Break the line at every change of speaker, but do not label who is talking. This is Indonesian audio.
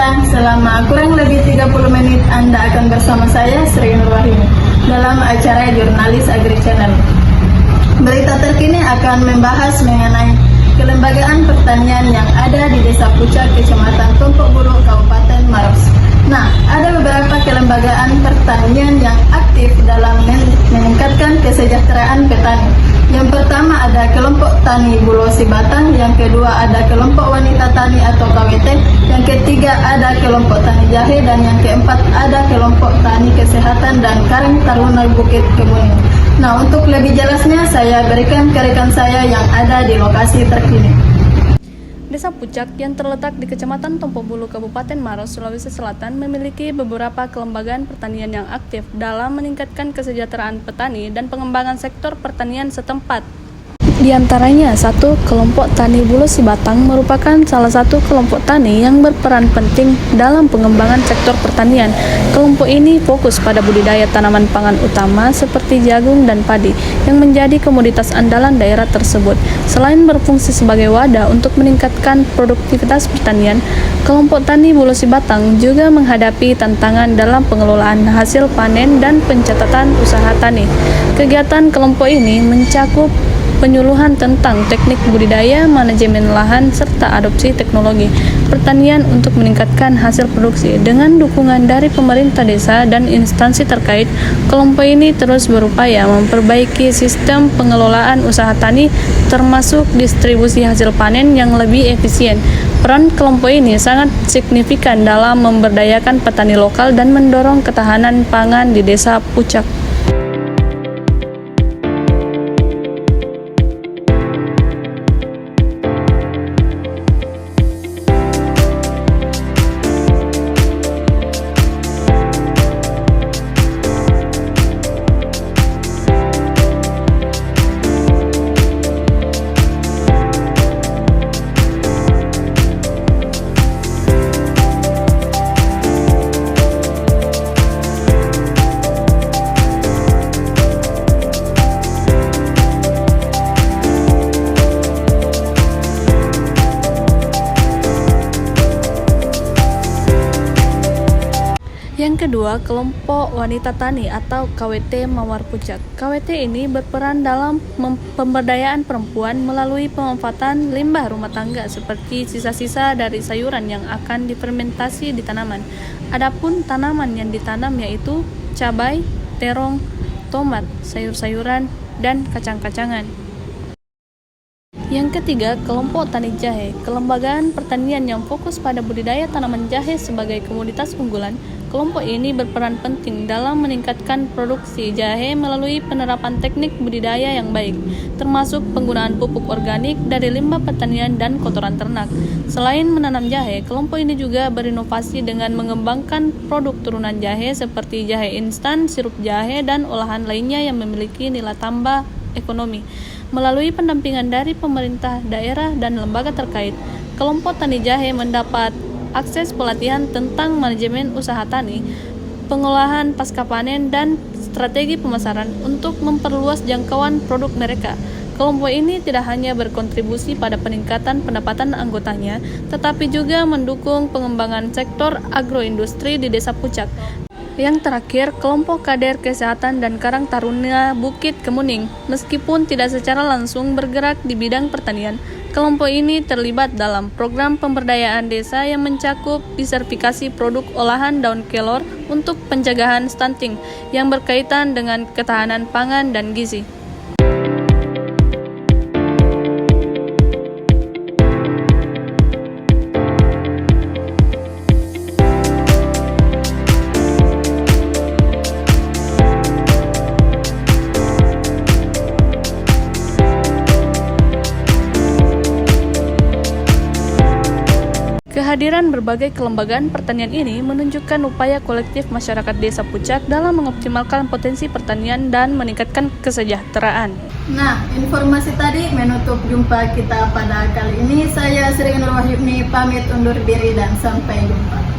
siang, selama kurang lebih 30 menit Anda akan bersama saya, Sri Nur Wahyuni, dalam acara Jurnalis Agri Channel. Berita terkini akan membahas mengenai kelembagaan pertanian yang ada di Desa Pucak, Kecamatan Tompok Bulu, Kabupaten Maros. Nah, ada beberapa kelembagaan pertanian yang aktif dalam meningkatkan kesejahteraan petani. Yang pertama ada kelompok tani Bulo Sibatang, yang kedua ada kelompok wanita tani atau KWT, yang ketiga ada kelompok tani jahe, dan yang keempat ada kelompok tani kesehatan dan Karang Taruna Bukit Kemuning. Nah, untuk lebih jelasnya saya berikan ke rekan saya yang ada di lokasi terkini.
Desa Pucak yang terletak di Kecamatan Tompok Bulu, Kabupaten Maros, Sulawesi Selatan memiliki beberapa kelembagaan pertanian yang aktif dalam meningkatkan kesejahteraan petani dan pengembangan sektor pertanian setempat. Di antaranya, 1. Kelompok Tani Bulo Sibatang merupakan salah satu kelompok tani yang berperan penting dalam pengembangan sektor pertanian. Kelompok ini fokus pada budidaya tanaman pangan utama seperti jagung dan padi yang menjadi komoditas andalan daerah tersebut. Selain berfungsi sebagai wadah untuk meningkatkan produktivitas pertanian, kelompok Tani Bulo Sibatang juga menghadapi tantangan dalam pengelolaan hasil panen dan pencatatan usaha tani. Kegiatan kelompok ini mencakup penyuluhan tentang teknik budidaya, manajemen lahan, serta adopsi teknologi pertanian untuk meningkatkan hasil produksi. Dengan dukungan dari pemerintah desa dan instansi terkait, kelompok ini terus berupaya memperbaiki sistem pengelolaan usaha tani, termasuk distribusi hasil panen yang lebih efisien. Peran kelompok ini sangat signifikan dalam memberdayakan petani lokal dan mendorong ketahanan pangan di Desa Pucak. Yang kedua, kelompok wanita tani atau KWT Mawar Pucak. KWT ini berperan dalam pemberdayaan perempuan melalui pemanfaatan limbah rumah tangga seperti sisa-sisa dari sayuran yang akan difermentasi di tanaman. Adapun tanaman yang ditanam yaitu cabai, terong, tomat, sayur-sayuran, dan kacang-kacangan. Yang ketiga, kelompok tani jahe. Kelembagaan pertanian yang fokus pada budidaya tanaman jahe sebagai komoditas unggulan. Kelompok ini berperan penting dalam meningkatkan produksi jahe melalui penerapan teknik budidaya yang baik, termasuk penggunaan pupuk organik dari limbah pertanian dan kotoran ternak. Selain menanam jahe, kelompok ini juga berinovasi dengan mengembangkan produk turunan jahe seperti jahe instan, sirup jahe, dan olahan lainnya yang memiliki nilai tambah ekonomi. Melalui pendampingan dari pemerintah daerah dan lembaga terkait, kelompok tani jahe mendapat akses pelatihan tentang manajemen usaha tani, pengolahan pasca panen, dan strategi pemasaran untuk memperluas jangkauan produk mereka. Kelompok ini tidak hanya berkontribusi pada peningkatan pendapatan anggotanya, tetapi juga mendukung pengembangan sektor agroindustri di Desa Pucak. Yang terakhir, kelompok kader kesehatan dan Karang Taruna Bukit Kemuning. Meskipun tidak secara langsung bergerak di bidang pertanian, kelompok ini terlibat dalam program pemberdayaan desa yang mencakup disertifikasi produk olahan daun kelor untuk pencegahan stunting yang berkaitan dengan ketahanan pangan dan gizi. Kehadiran berbagai kelembagaan pertanian ini menunjukkan upaya kolektif masyarakat Desa Pucak dalam mengoptimalkan potensi pertanian dan meningkatkan kesejahteraan.
Nah, informasi tadi menutup jumpa kita pada kali ini. Saya Sri Nur Wahyuni pamit undur diri dan sampai jumpa.